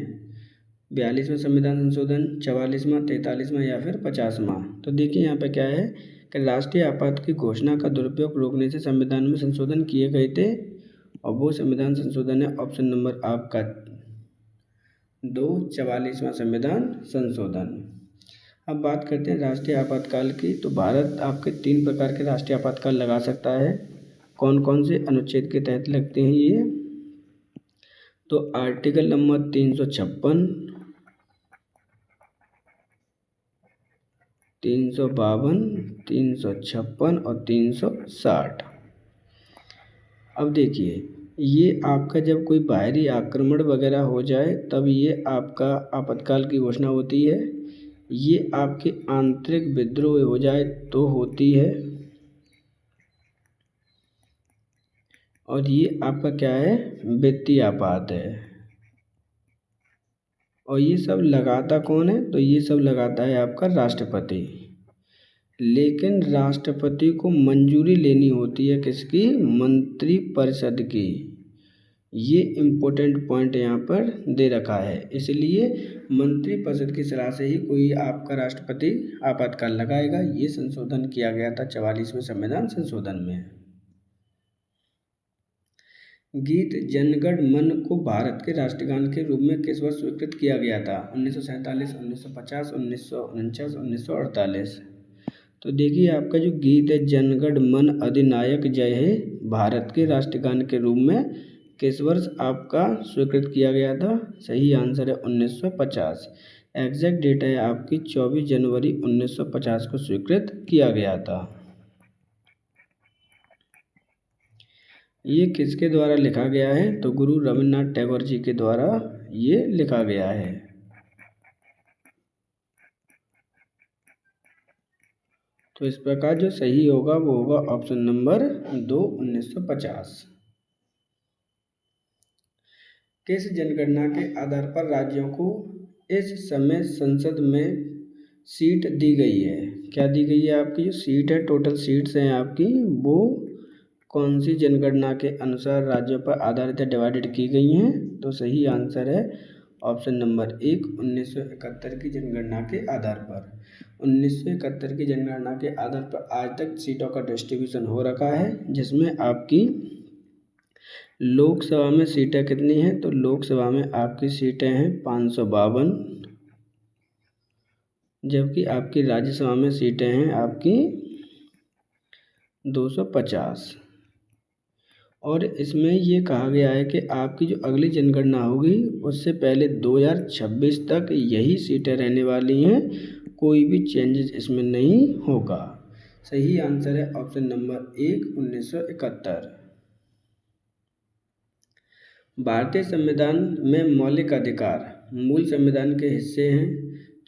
S1: 42वां संविधान संशोधन, 44वां, 43वां या फिर 50वां। तो देखिए यहाँ पे क्या है कि राष्ट्रीय आपात की घोषणा का दुरुपयोग रोकने से संविधान में संशोधन किए गए थे और वो संविधान संशोधन है ऑप्शन नंबर आपका 2, 44वां संविधान संशोधन। अब बात करते हैं राष्ट्रीय आपातकाल की। तो भारत आपके 3 प्रकार के राष्ट्रीय आपातकाल लगा सकता है। कौन कौन से अनुच्छेद के तहत लगते हैं ये? तो आर्टिकल नंबर 356, 352, 356 और 360। अब देखिए ये आपका जब कोई बाहरी आक्रमण वगैरह हो जाए तब ये आपका आपातकाल की घोषणा होती है। ये आपके आंतरिक विद्रोह हो जाए तो होती है और ये आपका क्या है वित्तीय आपात है। और ये सब लगाता कौन है? तो ये सब लगाता है आपका राष्ट्रपति। लेकिन राष्ट्रपति को मंजूरी लेनी होती है किसकी? मंत्रिपरिषद की। ये इम्पोर्टेंट पॉइंट यहाँ पर दे रखा है, इसलिए मंत्रिपरिषद की सलाह से ही कोई आपका राष्ट्रपति आपातकाल लगाएगा। ये संशोधन किया गया था 44वें संविधान संशोधन में। गीत जनगण मन को भारत के राष्ट्रगान के रूप में किस वर्ष स्वीकृत किया गया था? 1947, 1950, 1949, 1948। तो देखिए आपका जो गीत है जनगण मन अधिनायक जय हे भारत के राष्ट्रगान के रूप में किस वर्ष आपका स्वीकृत किया गया था? सही आंसर है 1950। एग्जैक्ट डेट है आपकी 24 जनवरी 1950 को स्वीकृत किया गया था। ये किसके द्वारा लिखा गया है? तो गुरु रविन्द्रनाथ टैगोर जी के द्वारा ये लिखा गया है। तो इस प्रकार जो सही होगा वो होगा ऑप्शन नंबर 2, 1950। किस जनगणना के आधार पर राज्यों को इस समय संसद में सीट दी गई है? क्या दी गई है? आपकी जो सीट है, टोटल सीट्स हैं आपकी, वो कौन सी जनगणना के अनुसार राज्यों पर आधारित डिवाइडेड की गई हैं? तो सही आंसर है ऑप्शन नंबर 1, 1971 की जनगणना के आधार पर। 1971 की जनगणना के आधार पर आज तक सीटों का डिस्ट्रीब्यूशन हो रखा है, जिसमें आपकी लोकसभा में सीटें कितनी हैं? तो लोकसभा में आपकी सीटें हैं 552, जबकि आपकी राज्यसभा में सीटें हैं आपकी 250। और इसमें ये कहा गया है कि आपकी जो अगली जनगणना होगी उससे पहले 2026 तक यही सीटें रहने वाली हैं, कोई भी चेंजेस इसमें नहीं होगा। सही आंसर है ऑप्शन नंबर 1, 1971। भारतीय संविधान में मौलिक अधिकार मूल संविधान के हिस्से हैं।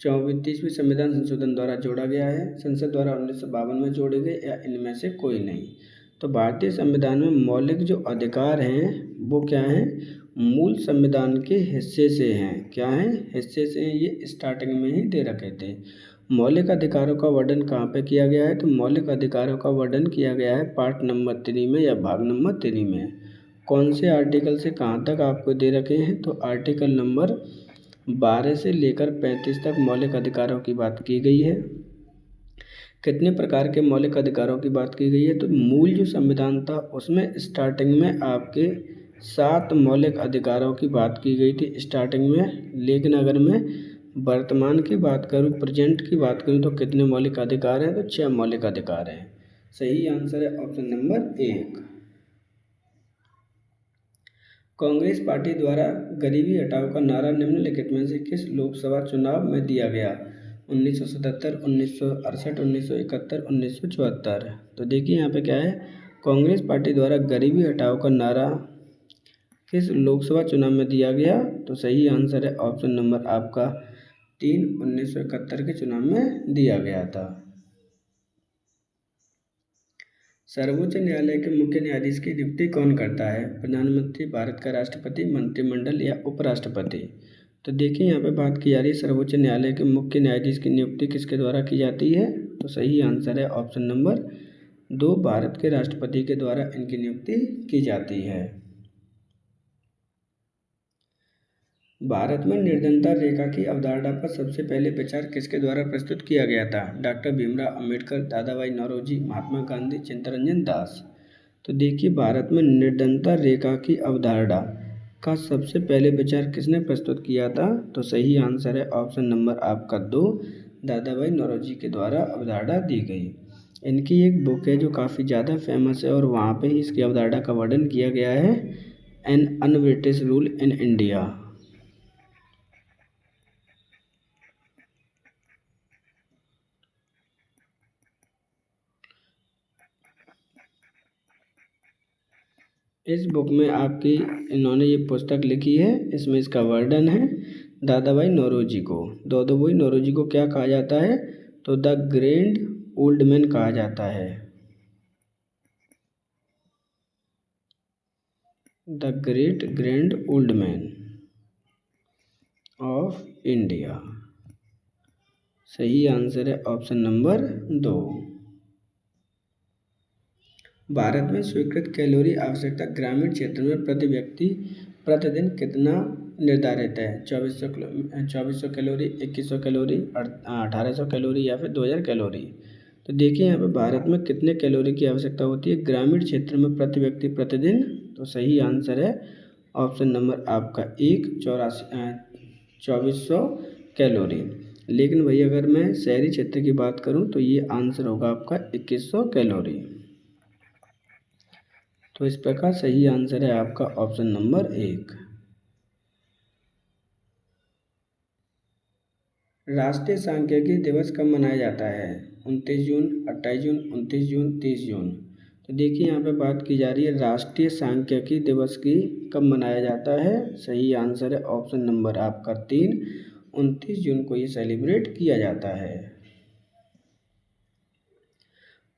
S1: 34वें संविधान संशोधन द्वारा जोड़ा गया है, संसद द्वारा 1952 में जोड़े गए या इनमें से कोई नहीं। तो भारतीय संविधान में मौलिक जो अधिकार हैं वो क्या हैं? मूल संविधान के हिस्से से हैं। क्या हैं? हिस्से से हैं। ये स्टार्टिंग में ही दे रखे थे। मौलिक अधिकारों का वर्णन कहाँ पे किया गया है? तो मौलिक अधिकारों का वर्णन किया गया है पार्ट नंबर 3 में या भाग नंबर 3 में। कौन से आर्टिकल से कहाँ तक आपको दे रखे हैं? तो आर्टिकल नंबर 12 से लेकर 35 तक मौलिक अधिकारों की बात की गई है। कितने प्रकार के मौलिक अधिकारों की बात की गई है? तो मूल जो संविधान था उसमें स्टार्टिंग में आपके 7 मौलिक अधिकारों की बात की गई थी स्टार्टिंग में, लेकिन अगर मैं वर्तमान की बात करूं, प्रेजेंट की बात करूं, तो कितने मौलिक अधिकार हैं? तो 6 मौलिक अधिकार हैं। सही आंसर है ऑप्शन नंबर 1। कांग्रेस पार्टी द्वारा गरीबी हटाओ का नारा निम्नलिखित में से किस लोकसभा चुनाव में दिया गया? 1977, 1968, 1971, 1974। तो देखिए यहाँ पे क्या है, कांग्रेस पार्टी द्वारा गरीबी हटाओ का नारा किस लोकसभा चुनाव में दिया गया? तो सही आंसर है ऑप्शन नंबर आपका 3, 1971 के चुनाव में दिया गया था। सर्वोच्च न्यायालय के मुख्य न्यायाधीश की नियुक्ति कौन करता है? प्रधानमंत्री, भारत का राष्ट्रपति, मंत्रिमंडल या उपराष्ट्रपति? तो देखिए यहाँ पे बात की जा रही है सर्वोच्च न्यायालय के मुख्य न्यायाधीश की नियुक्ति किसके द्वारा की जाती है? तो सही आंसर है ऑप्शन नंबर 2 भारत के राष्ट्रपति के द्वारा इनकी नियुक्ति की जाती है। भारत में निर्धनता रेखा की अवधारणा पर सबसे पहले विचार किसके द्वारा प्रस्तुत किया गया था? डॉक्टर भीमराव अंबेडकर, दादा भाई नौरोजी, महात्मा गांधी, चित्तरंजन दास। तो देखिए, भारत में निर्धनता रेखा की अवधारणा का सबसे पहले विचार किसने प्रस्तुत किया था? तो सही आंसर है ऑप्शन नंबर आपका 2, दादा भाई नौरोजी के द्वारा अवधारणा दी गई। इनकी एक बुक है जो काफ़ी ज़्यादा फेमस है और वहाँ पे ही इसकी अवधारणा का वर्णन किया गया है, an un-British rule in India. इस बुक में आपकी इन्होंने ये पुस्तक लिखी है, इसमें इसका वर्णन है। दादा भाई नौरोजी को, दादा भाई नौरोजी को क्या कहा जाता है? तो द ग्रेट ओल्ड मैन कहा जाता है, the great grand old man of India. सही आंसर है ऑप्शन नंबर 2। भारत में स्वीकृत कैलोरी आवश्यकता ग्रामीण क्षेत्र में प्रति व्यक्ति प्रतिदिन कितना निर्धारित है? 2400 कैलोरी, 2100 कैलोरी, 1800 कैलोरी या फिर 2000 कैलोरी। तो देखिए यहाँ पे भारत में कितने कैलोरी की आवश्यकता होती है ग्रामीण क्षेत्र में प्रति व्यक्ति प्रतिदिन? तो सही आंसर है ऑप्शन नंबर आपका 1, 2400 कैलोरी। लेकिन वही अगर मैं शहरी क्षेत्र की बात करूँ तो ये आंसर होगा आपका 2100 कैलोरी। तो इस प्रकार सही आंसर है आपका ऑप्शन नंबर 1। राष्ट्रीय सांख्यिकी दिवस कब मनाया जाता है? 29 जून, 28 जून, 29 जून, 30 जून। तो देखिए यहाँ पे बात की जा रही है राष्ट्रीय सांख्यिकी दिवस की कब मनाया जाता है? सही आंसर है ऑप्शन नंबर आपका 3, 29 जून को ये सेलिब्रेट किया जाता है।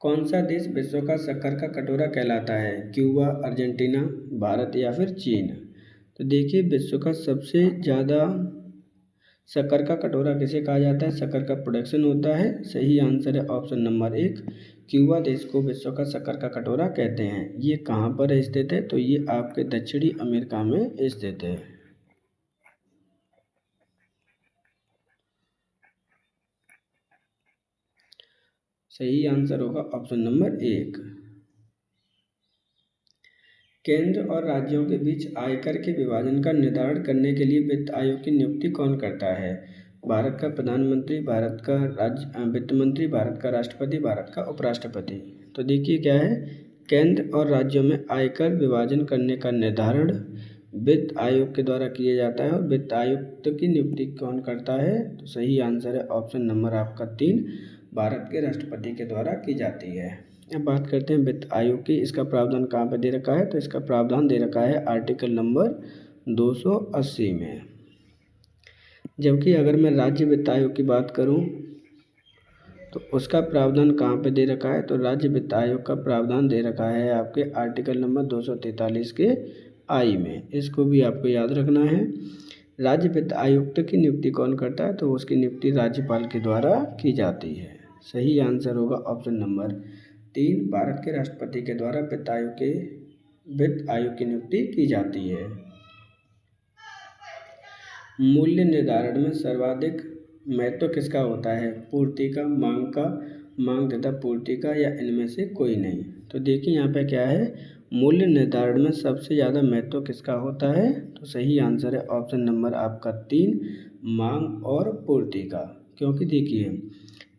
S1: कौन सा देश विश्व का शक्कर का कटोरा कहलाता है? क्यूबा, अर्जेंटीना, भारत या फिर चीन। तो देखिए, विश्व का सबसे ज़्यादा शक्कर का कटोरा किसे कहा जाता है? शक्कर का प्रोडक्शन होता है। सही आंसर है ऑप्शन नंबर 1, क्यूबा देश को विश्व का शक्कर का कटोरा कहते हैं। ये कहाँ पर स्थित है? तो ये आपके दक्षिणी अमेरिका में स्थित है। सही आंसर होगा ऑप्शन नंबर 1। केंद्र और राज्यों के बीच आयकर के विभाजन का निर्धारण करने के लिए वित्त आयोग की नियुक्ति कौन करता है? भारत का प्रधानमंत्री, भारत का वित्त मंत्री, भारत का राष्ट्रपति, भारत का उपराष्ट्रपति। तो देखिए क्या है, केंद्र और राज्यों में आयकर विभाजन करने का निर्धारण वित्त आयोग के द्वारा किया जाता है। और वित्त आयुक्त की नियुक्ति कौन करता है? तो सही आंसर है ऑप्शन नंबर आपका 3, भारत के राष्ट्रपति के द्वारा की जाती है। अब बात करते हैं वित्त आयोग की। इसका प्रावधान कहाँ पर दे रखा है? तो इसका प्रावधान दे रखा है आर्टिकल नंबर 280 में। जबकि अगर मैं राज्य वित्त आयोग की बात करूं तो उसका प्रावधान कहाँ पे दे रखा है? तो राज्य वित्त आयोग का प्रावधान दे रखा है आपके आर्टिकल नंबर 243 के आई में। इसको भी आपको याद रखना है। राज्य वित्त आयुक्त की नियुक्ति कौन करता है? तो उसकी नियुक्ति राज्यपाल के द्वारा की जाती है। सही आंसर होगा ऑप्शन नंबर 3, भारत के राष्ट्रपति के द्वारा वित्त आयोग की नियुक्ति की जाती है। मूल्य निर्धारण में सर्वाधिक महत्व किसका होता है? पूर्ति का, मांग का, मांग तथा पूर्ति का, या इनमें से कोई नहीं। तो देखिए यहाँ पे क्या है, मूल्य निर्धारण में सबसे ज़्यादा महत्व किसका होता है? तो सही आंसर है ऑप्शन नंबर आपका 3, मांग और पूर्ति का। क्योंकि देखिए,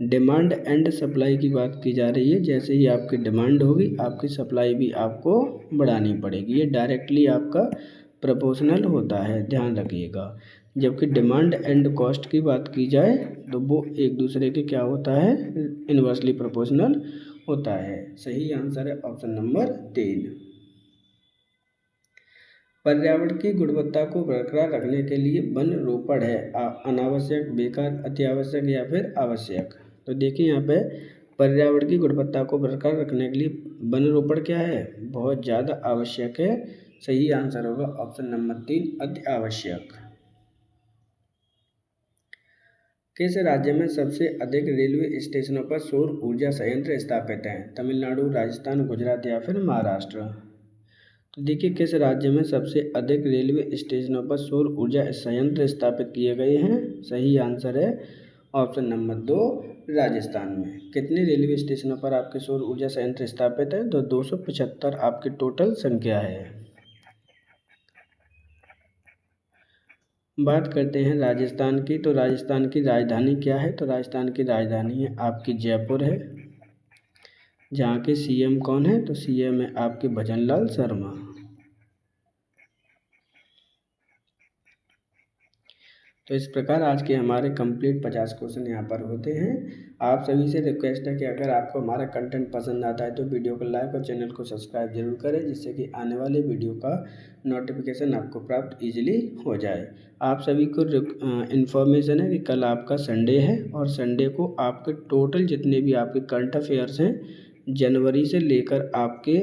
S1: डिमांड एंड सप्लाई की बात की जा रही है। जैसे ही आपकी डिमांड होगी आपकी सप्लाई भी आपको बढ़ानी पड़ेगी। ये डायरेक्टली आपका प्रोपोर्शनल होता है, ध्यान रखिएगा। जबकि डिमांड एंड कॉस्ट की बात की जाए तो वो एक दूसरे के क्या होता है? इनवर्सली प्रोपोर्शनल होता है। सही आंसर है ऑप्शन नंबर 3। पर्यावरण की गुणवत्ता को बरकरार रखने के लिए वन रोपण है अनावश्यक, बेकार, अतिआवश्यक या फिर आवश्यक। तो देखिए यहाँ पे पर्यावरण की गुणवत्ता को बरकरार रखने के लिए वन रोपण क्या है? बहुत ज़्यादा आवश्यक है। सही आंसर होगा ऑप्शन नंबर 3, अति आवश्यक। किस राज्य में सबसे अधिक रेलवे स्टेशनों पर सौर ऊर्जा संयंत्र स्थापित हैं? तमिलनाडु, राजस्थान, गुजरात या फिर महाराष्ट्र? तो देखिए किस राज्य में सबसे अधिक रेलवे स्टेशनों पर सौर ऊर्जा संयंत्र स्थापित किए गए हैं? सही आंसर है ऑप्शन नंबर 2 राजस्थान में। कितने रेलवे स्टेशनों पर आपके सौर ऊर्जा संयंत्र स्थापित है? तो 275 आपकी टोटल संख्या है। बात करते हैं राजस्थान की, तो राजस्थान की राजधानी क्या है? तो राजस्थान की राजधानी है आपकी जयपुर है। जहाँ के सीएम कौन है? तो सीएम है आपके भजनलाल शर्मा। तो इस प्रकार आज के हमारे कंप्लीट 50 क्वेश्चन यहाँ पर होते हैं। आप सभी से रिक्वेस्ट है कि अगर आपको हमारा कंटेंट पसंद आता है तो वीडियो को लाइक और चैनल को सब्सक्राइब जरूर करें, जिससे कि आने वाले वीडियो का नोटिफिकेशन आपको प्राप्त इजीली हो जाए। आप सभी को इन्फॉर्मेशन है कि कल आपका संडे है और संडे को आपके टोटल जितने भी आपके करंट अफेयर्स हैं जनवरी से लेकर आपके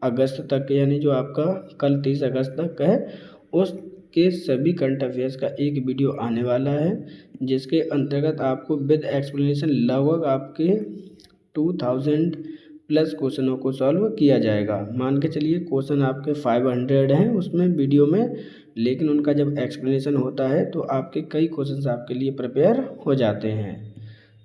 S1: अगस्त तक, यानी जो आपका कल 30 अगस्त तक है, उस के सभी करंट अफेयर्स का एक वीडियो आने वाला है, जिसके अंतर्गत आपको विद एक्सप्लेनेशन लगभग आपके 2000 प्लस क्वेश्चनों को सॉल्व किया जाएगा। मान के चलिए क्वेश्चन आपके 500 हैं उसमें वीडियो में, लेकिन उनका जब एक्सप्लेनेशन होता है तो आपके कई क्वेश्चंस आपके लिए प्रिपेयर हो जाते हैं।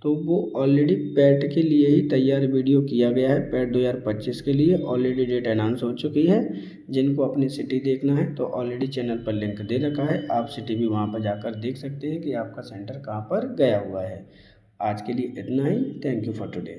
S1: तो वो ऑलरेडी पैट के लिए ही तैयार वीडियो किया गया है। पैट 2025 के लिए ऑलरेडी डेट अनाउंस हो चुकी है। जिनको अपनी सिटी देखना है तो ऑलरेडी चैनल पर लिंक दे रखा है, आप सिटी भी वहाँ पर जाकर देख सकते हैं कि आपका सेंटर कहाँ पर गया हुआ है। आज के लिए इतना ही। Thank you for today.